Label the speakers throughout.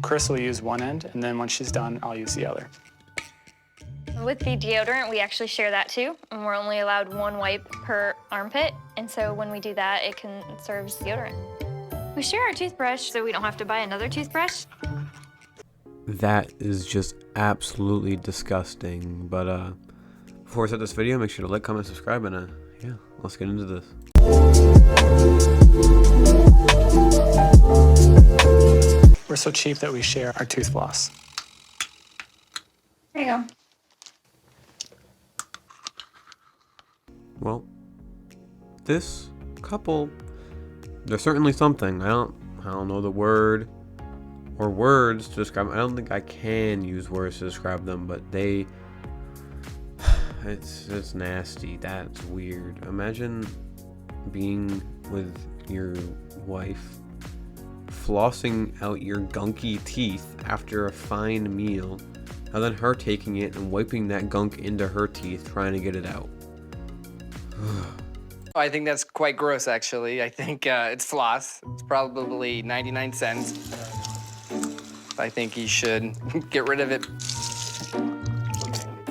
Speaker 1: Chris will use one end, and then when she's done, I'll use the other.
Speaker 2: With the deodorant, we actually share that too, and we're only allowed one wipe per armpit, and so when we do that, it can serve as deodorant. We share our toothbrush, so we don't have to buy another toothbrush.
Speaker 3: That is just absolutely disgusting. But before I start this video, make sure to like, comment, subscribe, and yeah, let's get into this.
Speaker 1: We're so cheap that we share our tooth floss.
Speaker 2: There you go.
Speaker 3: Well, this couple, they're certainly something. I don't know the word or words to describe them. I don't think I can use words to describe them, but it's nasty. That's weird. Imagine being with your wife, flossing out your gunky teeth after a fine meal, and then her taking it and wiping that gunk into her teeth, trying to get it out.
Speaker 4: I think that's quite gross, actually. I think it's floss. It's probably 99 cents. I think he should get rid of it.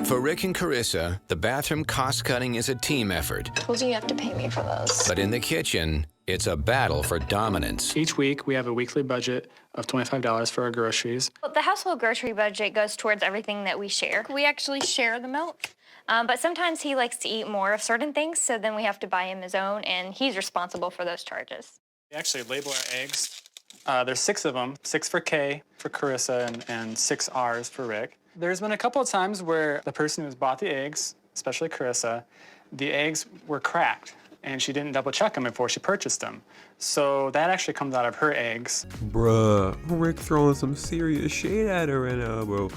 Speaker 5: For Rick and Carissa, the bathroom cost-cutting is a team effort.
Speaker 2: Told you have to pay me for those.
Speaker 5: But in the kitchen, it's a battle for dominance.
Speaker 1: Each week, we have a weekly budget of $25 for our groceries.
Speaker 2: Well, the household grocery budget goes towards everything that we share. We actually share the milk. But sometimes he likes to eat more of certain things, so then we have to buy him his own, and he's responsible for those charges.
Speaker 1: We actually label our eggs. There's 6 of them, 6 for K, for Carissa, and 6 R's for Rick. There's been a couple of times where the person who's bought the eggs, especially Carissa, the eggs were cracked, and she didn't double check them before she purchased them. So that actually comes out of her eggs.
Speaker 3: Bruh, Rick throwing some serious shade at her right now, bro.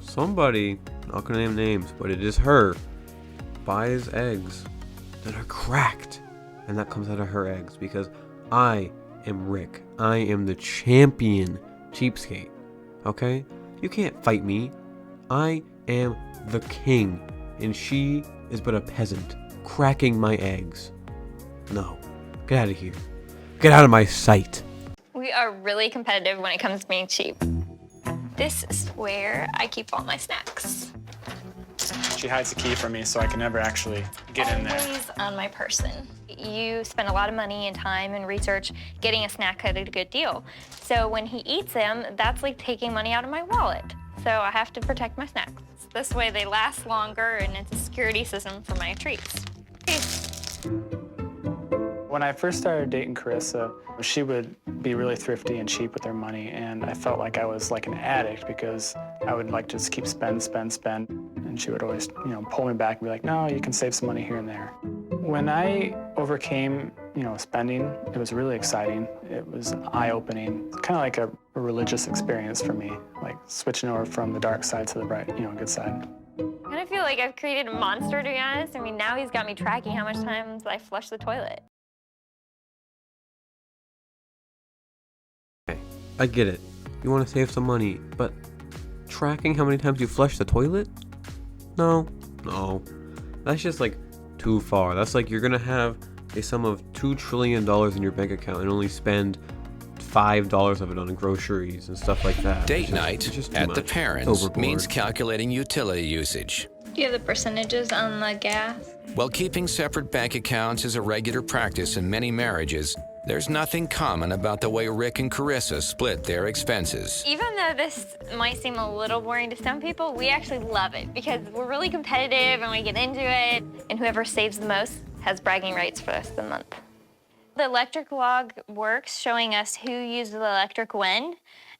Speaker 3: Somebody, not gonna name names, but it is her, buys eggs that are cracked, and that comes out of her eggs because I am Rick. I am the champion cheapskate. Okay? You can't fight me. I am the king, and she is but a peasant cracking my eggs. No, get out of here. Get out of my sight.
Speaker 2: We are really competitive when it comes to being cheap. This is where I keep all my snacks.
Speaker 1: She hides the key from me, so I can never actually get in there.
Speaker 2: Always on my person. You spend a lot of money and time and research getting a snack at a good deal. So when he eats them, that's like taking money out of my wallet. So I have to protect my snacks. This way they last longer, and it's a security system for my treats. Peace.
Speaker 1: When I first started dating Carissa, she would be really thrifty and cheap with her money, and I felt like I was like an addict because I would like just keep spend, and she would always, pull me back and be like, no, you can save some money here and there. When I overcame, spending, it was really exciting. It was eye-opening, kind of like a religious experience for me, like switching over from the dark side to the bright, good side.
Speaker 2: I kind of feel like I've created a monster, to be honest. I mean, now he's got me tracking how much times I flush the toilet.
Speaker 3: I get it. You want to save some money, but tracking how many times you flush the toilet? No. That's just like too far. That's like you're gonna have a sum of $2 trillion in your bank account and only spend $5 of it on groceries and stuff like that.
Speaker 5: Date night at the parents means calculating utility usage.
Speaker 2: Do you have the percentages on the gas?
Speaker 5: While keeping separate bank accounts is a regular practice in many marriages, there's nothing common about the way Rick and Carissa split their expenses.
Speaker 2: Even though this might seem a little boring to some people, we actually love it because we're really competitive and we get into it, and whoever saves the most has bragging rights for the rest of the month. The electric log works, showing us who used the electric when,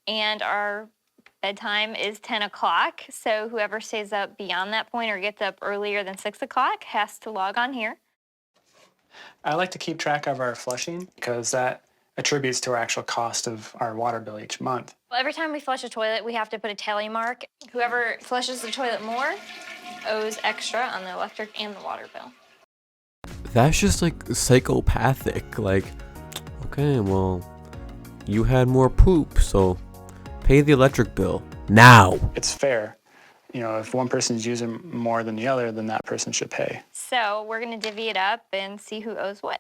Speaker 2: and our bedtime is 10 o'clock, so whoever stays up beyond that point or gets up earlier than 6 o'clock has to log on here.
Speaker 1: I like to keep track of our flushing because that attributes to our actual cost of our water bill each month.
Speaker 2: Well, every time we flush a toilet, we have to put a tally mark. Whoever flushes the toilet more owes extra on the electric and the water bill.
Speaker 3: That's just like psychopathic. Like, okay, well, you had more poop, so pay the electric bill now.
Speaker 1: It's fair. If one person's using more than the other, then that person should pay.
Speaker 2: So we're gonna divvy it up and see who owes what.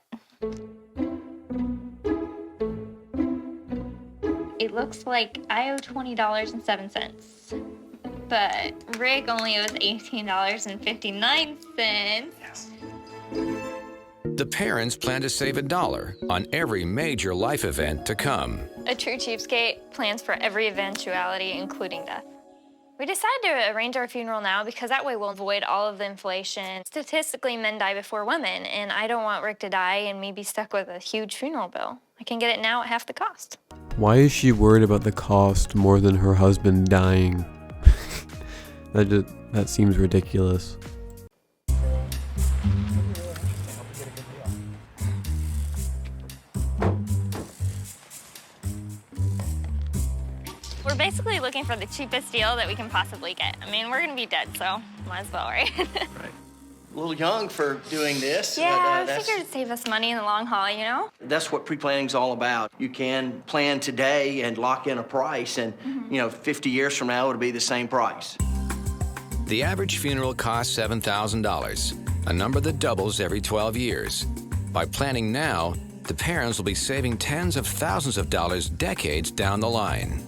Speaker 2: It looks like I owe $20.07, but Rick only owes $18.59.
Speaker 1: Yes.
Speaker 5: The parents plan to save $1 on every major life event to come.
Speaker 2: A true cheapskate plans for every eventuality, including death. We decided to arrange our funeral now because that way we'll avoid all of the inflation. Statistically, men die before women, and I don't want Rick to die and me be stuck with a huge funeral bill. I can get it now at half the cost.
Speaker 3: Why is she worried about the cost more than her husband dying? That seems ridiculous.
Speaker 2: We're basically looking for the cheapest deal that we can possibly get. I mean, we're gonna be dead, so might as well, right?
Speaker 6: Right. A little young for doing this.
Speaker 2: Yeah,
Speaker 6: but,
Speaker 2: I figured it'd save us money in the long haul, you know?
Speaker 6: that's what pre-planning's all about. You can plan today and lock in a price, and 50 years from now, it'll be the same price.
Speaker 5: The average funeral costs $7,000, a number that doubles every 12 years. By planning now, the parents will be saving tens of thousands of dollars decades down the line.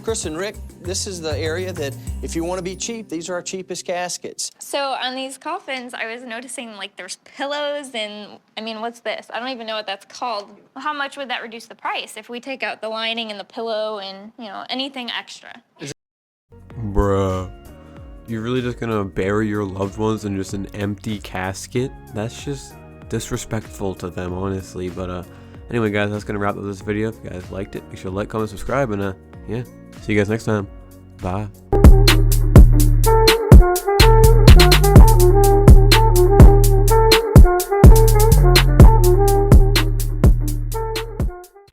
Speaker 6: Chris and Rick, this is the area that if you want to be cheap, these are our cheapest caskets.
Speaker 2: So on these coffins, I was noticing like there's pillows and, I mean, what's this? I don't even know what that's called. How much would that reduce the price if we take out the lining and the pillow and, anything extra?
Speaker 3: Bruh. You're really just gonna bury your loved ones in just an empty casket? That's just disrespectful to them, honestly. But anyway, guys, that's gonna wrap up this video. If you guys liked it, make sure to like, comment, subscribe, and yeah, see you guys next time. Bye.